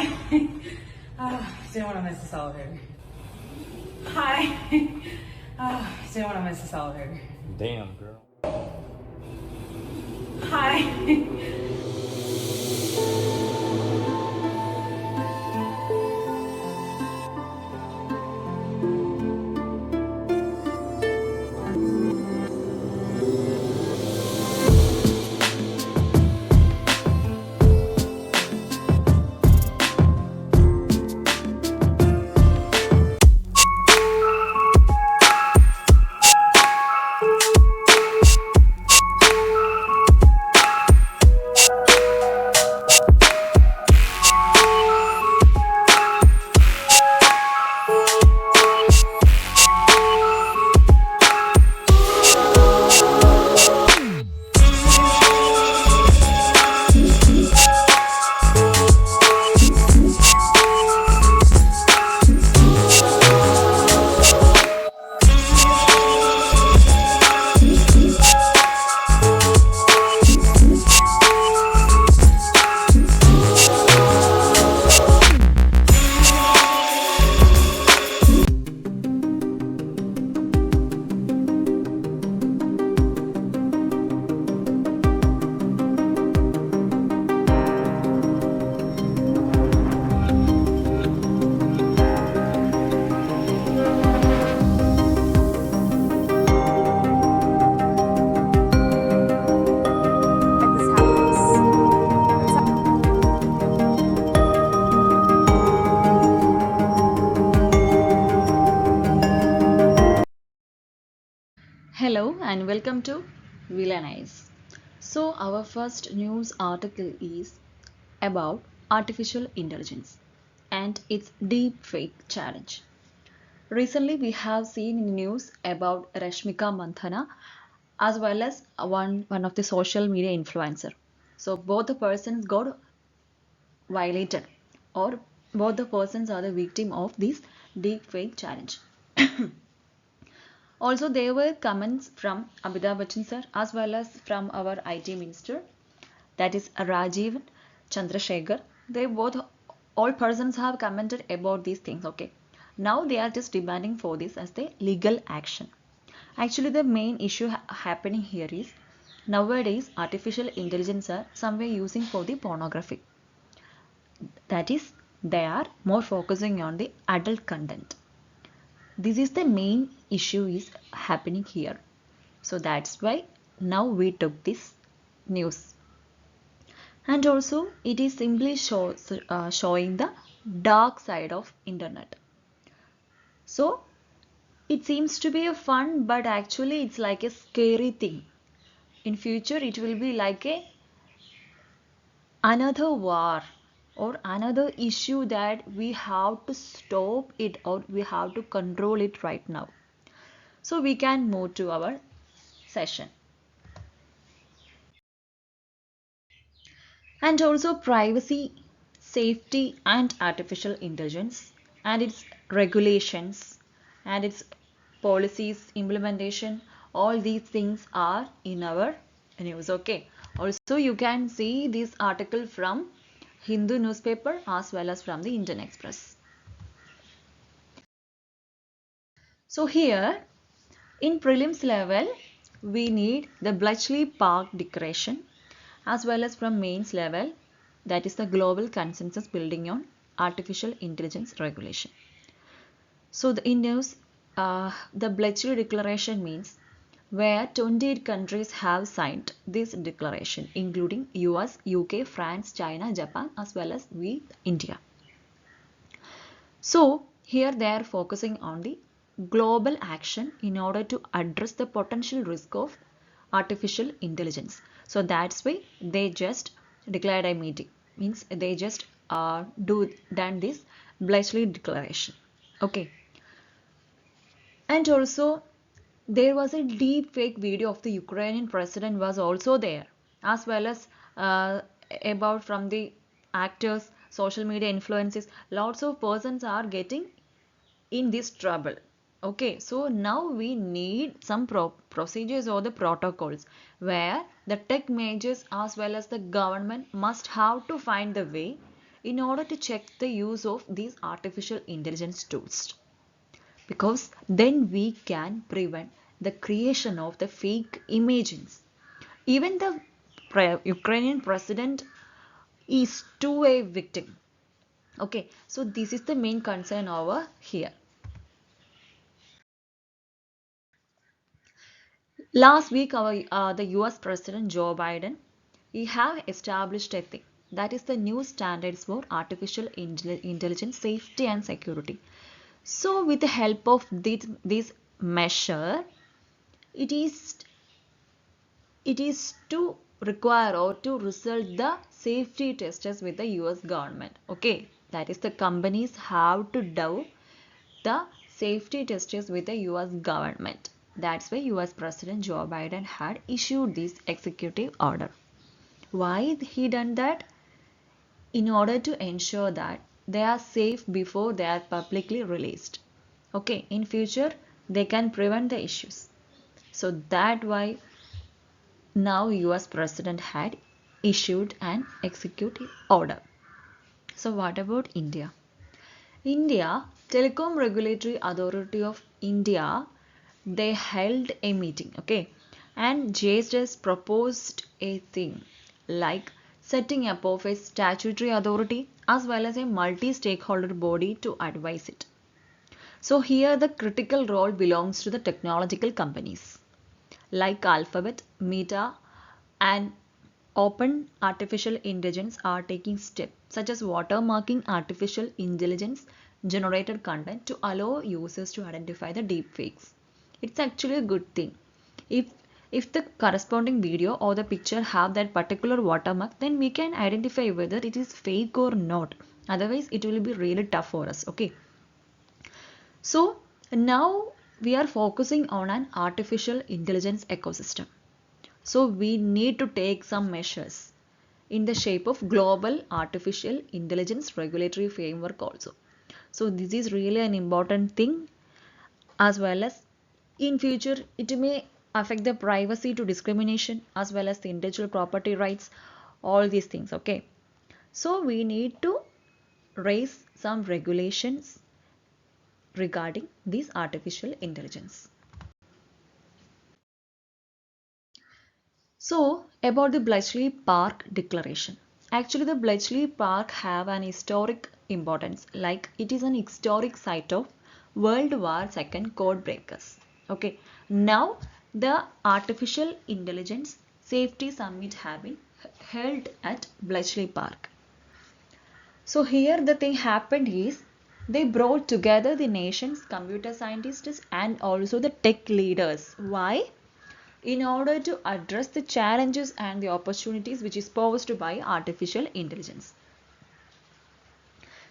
Hi. Didn't want to miss this elevator. Hi. Didn't want to miss this elevator. Damn, girl. Hi. Hello and welcome to vlearnias. So our first news article is about artificial intelligence and its deep fake challenge. Recently we have seen in news about Rashmika Manthana as well as one of the social media influencer. So both the persons got violated or both the persons are the victim of this deep fake challenge. Also, there were comments from Amitabh Bachchan sir as well as from our IT minister, that is Rajiv Chandrasekhar. They both, all persons have commented about these things. Okay, now they are just demanding for this as the legal action. Actually, the main issue happening here is nowadays artificial intelligence are somewhere using for the pornography. That is, they are more focusing on the adult content. This is the main issue is happening here. So that's why now we took this news. And also it is simply showing the dark side of internet. So it seems to be a fun, but actually it's like a scary thing. In future it will be like a another war or another issue that we have to stop it or we have to control it right now. So we can move to our session. And also privacy, safety and artificial intelligence and its regulations and its policies, implementation, all these things are in our news. Okay. Also you can see this article from Hindu newspaper as well as from the Indian Express. So here in prelims level we need the Bletchley Park Declaration as well as from mains level, that is the global consensus building on artificial intelligence regulation. So in news, the Bletchley Declaration means where 28 countries have signed this declaration, including US, UK, France, China, Japan, as well as India. So here they are focusing on the global action in order to address the potential risk of artificial intelligence. So that's why they just declared a meeting, means they just done this Bletchley Declaration. Okay. And also there was a deep fake video of the Ukrainian president was also there, as well as about from the actors, social media influences. Lots of persons are getting in this trouble. Okay, so now we need some procedures or the protocols where the tech majors as well as the government must have to find the way in order to check the use of these artificial intelligence tools, because then we can prevent the creation of the fake images. Even the Ukrainian president is to a victim. Okay, so this is the main concern over here. Last week, the US President Joe Biden, he have established a thing, that is the new standards for artificial intelligence safety and security. So with the help of this measure, it is to require or to result the safety tests with the US government. Okay, that is the companies have to do the safety tests with the US government. That's why US President Joe Biden had issued this executive order. Why he done that? In order to ensure that they are safe before they are publicly released. Okay, in future they can prevent the issues. So that why now US President had issued an executive order. So what about India? India, Telecom Regulatory Authority of India, they held a meeting, okay, and JSS proposed a thing like setting up of a statutory authority as well as a multi-stakeholder body to advise it. So here the critical role belongs to the technological companies like Alphabet, Meta, and Open Artificial Intelligence are taking steps such as watermarking artificial intelligence generated content to allow users to identify the deepfakes. It's actually a good thing. If the corresponding video or the picture have that particular watermark, then we can identify whether it is fake or not. Otherwise, it will be really tough for us. Okay. So now we are focusing on an artificial intelligence ecosystem. So we need to take some measures in the shape of global artificial intelligence regulatory framework also. So this is really an important thing, as well as in future it may affect the privacy to discrimination as well as the intellectual property rights, all these things. Okay, so we need to raise some regulations regarding this artificial intelligence. So, about the Bletchley Park Declaration. Actually, the Bletchley Park have an historic importance, like it is an historic site of World War II code breakers. Okay, now the Artificial Intelligence Safety Summit have been held at Bletchley Park. So here the thing happened is they brought together the nation's computer scientists and also the tech leaders. Why? In order to address the challenges and the opportunities which is posed by artificial intelligence.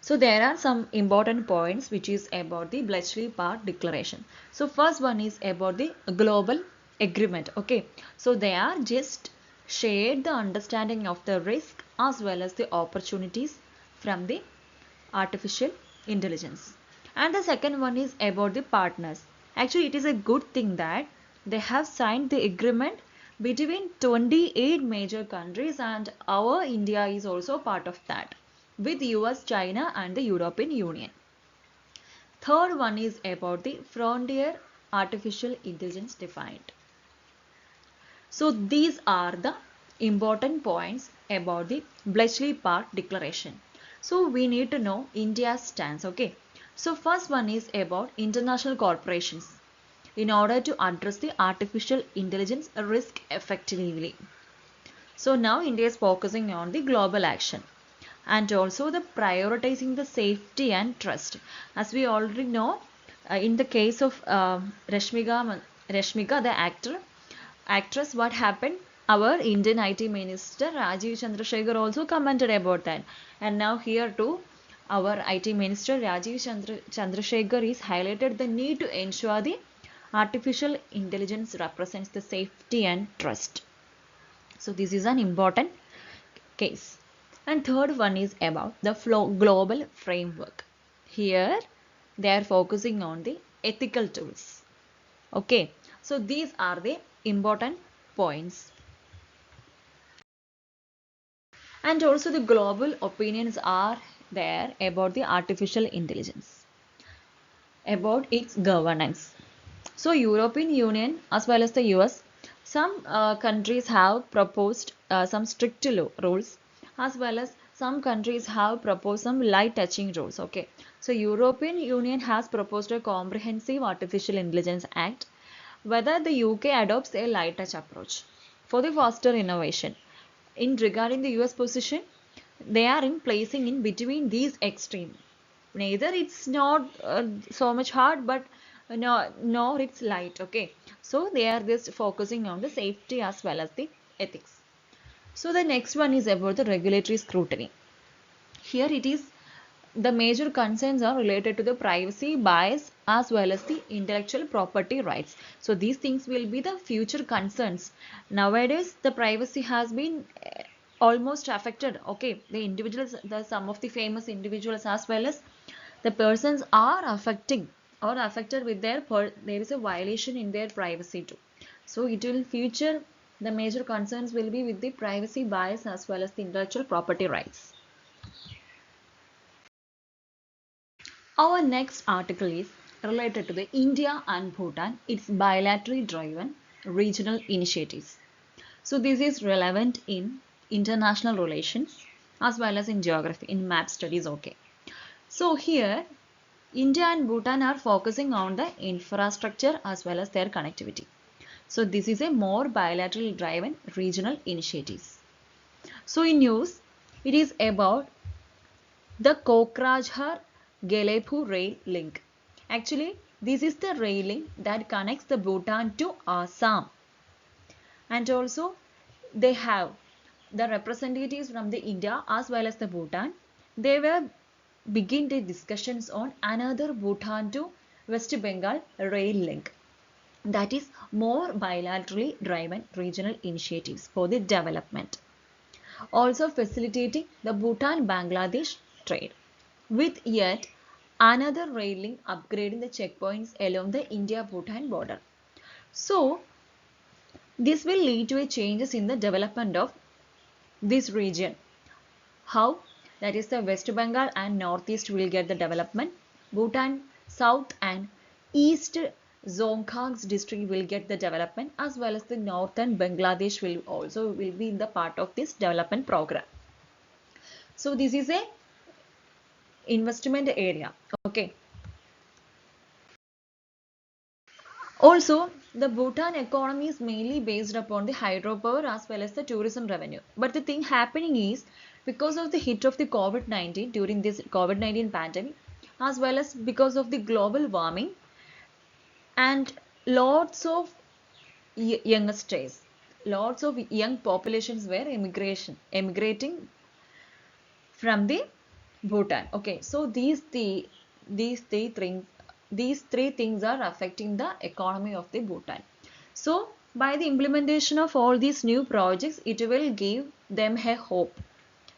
So there are some important points which is about the Bletchley Park Declaration. So first one is about the global agreement. Okay, so they are just shared the understanding of the risk as well as the opportunities from the artificial intelligence. And the second one is about the partners. Actually, it is a good thing that they have signed the agreement between 28 major countries, and our India is also part of that, with US, China and the European Union. Third one is about the frontier artificial intelligence defined. So these are the important points about the Bletchley Park Declaration. So we need to know India's stance. Okay. So first one is about international corporations in order to address the artificial intelligence risk effectively. So now India is focusing on the global action and also the prioritizing the safety and trust. As we already know, in the case of Rashmika, the actress, what happened? Our Indian IT Minister Rajiv Chandrasekhar also commented about that. And now here too, our IT Minister Rajiv Chandrasekhar is highlighted the need to ensure the artificial intelligence represents the safety and trust. So this is an important case. And third one is about the global framework. Here they are focusing on the ethical tools. Okay, so these are the important points. And also the global opinions are there about the artificial intelligence, about its governance. So European Union as well as the US, some countries have proposed some strict rules, as well as some countries have proposed some light touching rules. Okay, so European Union has proposed a comprehensive artificial intelligence act, whether the UK adopts a light touch approach for the faster innovation. In regarding the US position, they are in placing in between these extreme. Neither it's not so much hard, but no, nor it's light. Okay, so they are just focusing on the safety as well as the ethics. So the next one is about the regulatory scrutiny. Here it is, the major concerns are related to the privacy bias as well as the intellectual property rights. So these things will be the future concerns. Nowadays the privacy has been almost affected. Okay, the individuals, some of the famous individuals as well as the persons are affecting or affected with their there is a violation in their privacy too. So it will future, the major concerns will be with the privacy bias as well as the intellectual property rights. Our next article is related to the India and Bhutan, its bilaterally driven regional initiatives. So this is relevant in international relations as well as in geography, in map studies. Okay. So here India and Bhutan are focusing on the infrastructure as well as their connectivity. So this is a more bilateral driven regional initiatives. So in news, it is about the Kokrajhar Galepu rail link. Actually, this is the rail link that connects the Bhutan to Assam. And also, they have the representatives from the India as well as the Bhutan. They were begin the discussions on another Bhutan to West Bengal rail link. That is more bilaterally driven regional initiatives for the development. Also facilitating the Bhutan-Bangladesh trade, with yet another rail link upgrading the checkpoints along the India-Bhutan border. So, this will lead to a changes in the development of this region. How? That is the West Bengal and Northeast will get the development. Bhutan, South and East Zonkang's district will get the development, as well as the Northern Bangladesh will be in the part of this development program. So this is a investment area. Okay. Also, the Bhutan economy is mainly based upon the hydropower as well as the tourism revenue. But the thing happening is, because of the hit of the COVID-19 during this COVID-19 pandemic, as well as because of the global warming and lots of youngsters, lots of young populations were emigrating from the Bhutan. Okay, so these three things are affecting the economy of the Bhutan. So by the implementation of all these new projects, it will give them a hope,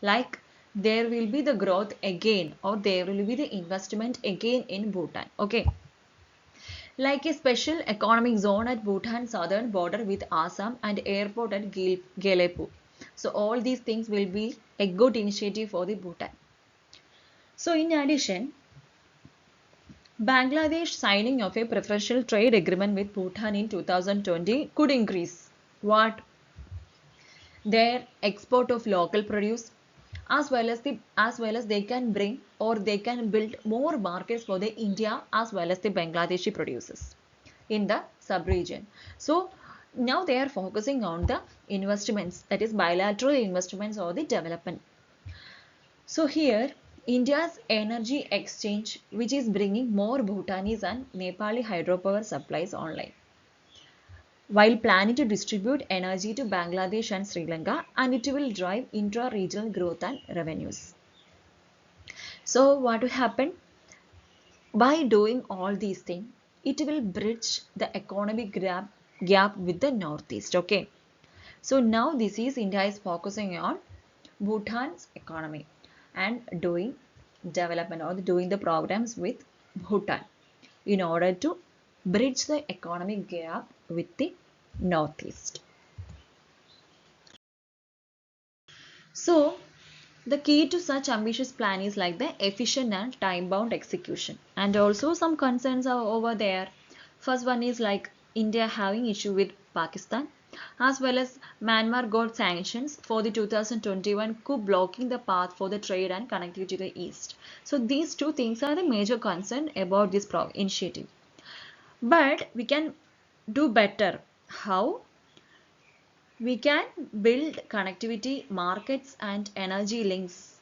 like there will be the growth again, or there will be the investment again in Bhutan. Okay, like a special economic zone at Bhutan southern border with Assam and airport at Galepu. So all these things will be a good initiative for the Bhutan. So in addition, Bangladesh signing of a preferential trade agreement with Bhutan in 2020 could increase what? Their export of local produce, as well as they can bring or they can build more markets for the India as well as the Bangladeshi producers in the sub-region. So now they are focusing on the investments, that is bilateral investments or the development. So here India's energy exchange, which is bringing more Bhutanese and Nepali hydropower supplies online, while planning to distribute energy to Bangladesh and Sri Lanka, and it will drive intra-regional growth and revenues. So what will happen? By doing all these things, it will bridge the economic gap with the Northeast. Okay. So now this is India is focusing on Bhutan's economy and doing development or doing the programs with Bhutan in order to bridge the economic gap with the Northeast. So The key to such ambitious plan is like the efficient and time-bound execution. And also some concerns are over there. First one is like India having issue with Pakistan, as well as Myanmar got sanctions for the 2021 coup, blocking the path for the trade and connectivity to the east. So these two things are the major concern about this initiative. But we can do better. How? We can build connectivity, markets and energy links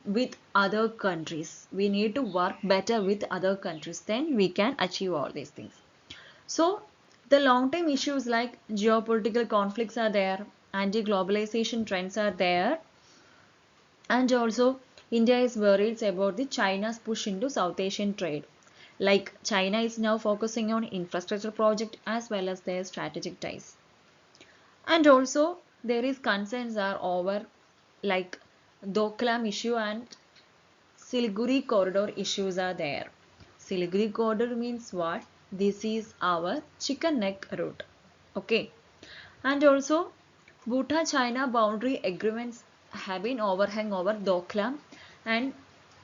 with other countries. We need to work better with other countries, then we can achieve all these things. So the long-term issues like geopolitical conflicts are there, anti-globalization trends are there, and also India is worried about the China's push into South Asian trade. Like China is now focusing on infrastructure project as well as their strategic ties. And also there is concerns are over like Doklam issue and Silguri Corridor issues are there. Silguri Corridor means what? This is our chicken neck route. Okay. And also Bhutan-China boundary agreements have been overhang over Doklam, and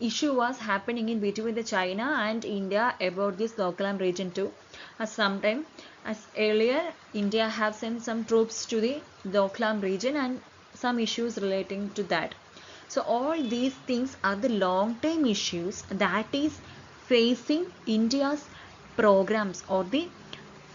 issue was happening in between the China and India about this Doklam region too. As earlier, India have sent some troops to the Doklam region and some issues relating to that. So all these things are the long-term issues that is facing India's programs or the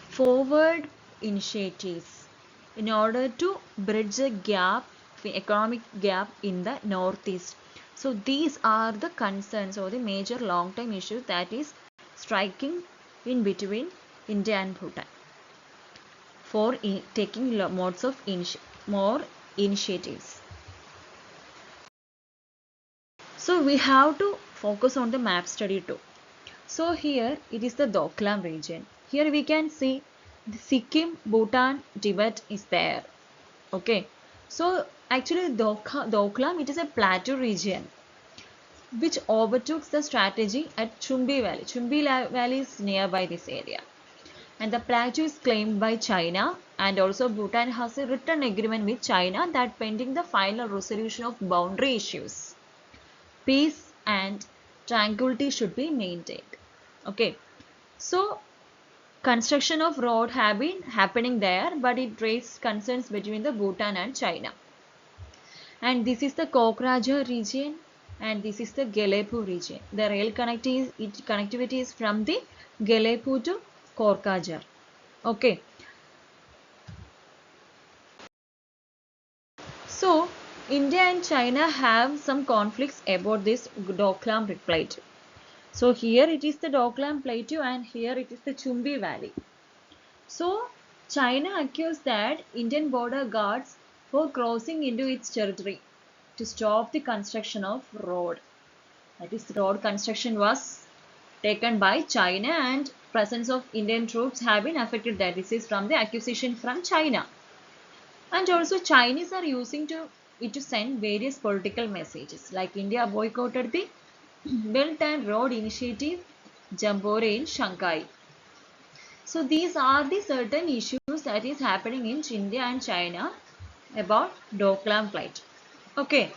forward initiatives in order to bridge the gap, the economic gap in the northeast. So these are the concerns or the major long-term issues that is striking in between India and Bhutan for taking modes of more initiatives. So we have to focus on the map study too. So here it is the Doklam region. Here we can see the Sikkim, Bhutan, Tibet is there. Okay. So actually Doklam, it is a plateau region which overtook the strategy at Chumbi Valley. Chumbi Valley is nearby this area. And the plateau is claimed by China, and also Bhutan has a written agreement with China that pending the final resolution of boundary issues, peace and tranquility should be maintained. Okay. So construction of road have been happening there, but it raised concerns between the Bhutan and China. And this is the Kokrajhar region, and this is the Galepu region. The rail connectivity is from the Galepu to Kokrajhar. Okay. So India and China have some conflicts about this Doklam Plateau. So here it is the Doklam Plateau and here it is the Chumbi Valley. So China accused that Indian border guards for crossing into its territory to stop the construction of road. That is, road construction was taken by China and presence of Indian troops have been affected. That this is from the accusation from China. And also Chinese are using it to send various political messages, like India boycotted the Belt and Road Initiative Jamboree in Shanghai. So these are the certain issues that is happening in India and China about Doklam Plateau. Okay.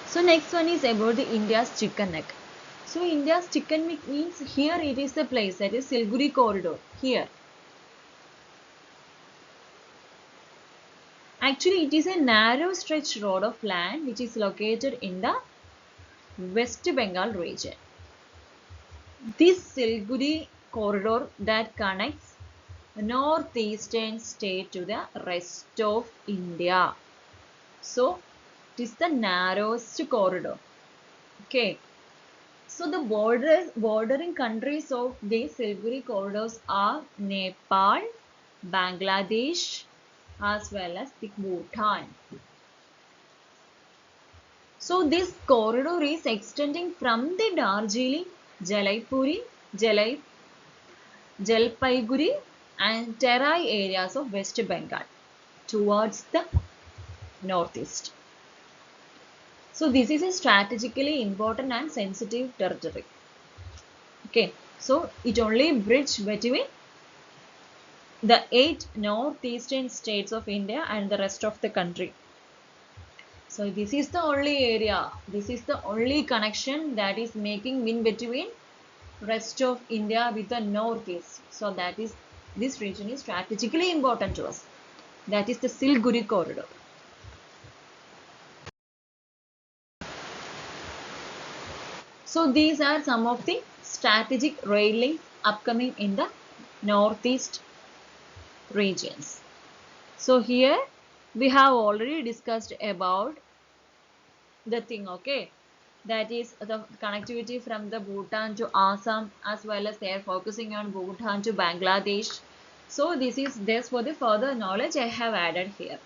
So next one is about the India's chicken neck. So India's chicken neck means here it is the place, that is Silguri Corridor here. Actually it is a narrow stretch road of land which is located in the West Bengal region. This Silguri Corridor that connects northeastern state to the rest of India. So it is the narrowest corridor. Okay. So the bordering countries of these Silguri corridors are Nepal, Bangladesh, as well as the Bhutan. So this corridor is extending from the Darjeeling, Jalpaiguri and Terai areas of West Bengal towards the northeast. So this is a strategically important and sensitive territory. Okay, so it only bridge between the 8 northeastern states of India and the rest of the country. So this is the only area, this is the only connection that is making in between rest of India with the northeast. So that is, this region is strategically important to us. That is the Silguri Corridor. So these are some of the strategic rail links upcoming in the northeast regions. So here we have already discussed about the thing, okay, that is the connectivity from the Bhutan to Assam, as well as they are focusing on Bhutan to Bangladesh. So this is this for the further knowledge I have added here.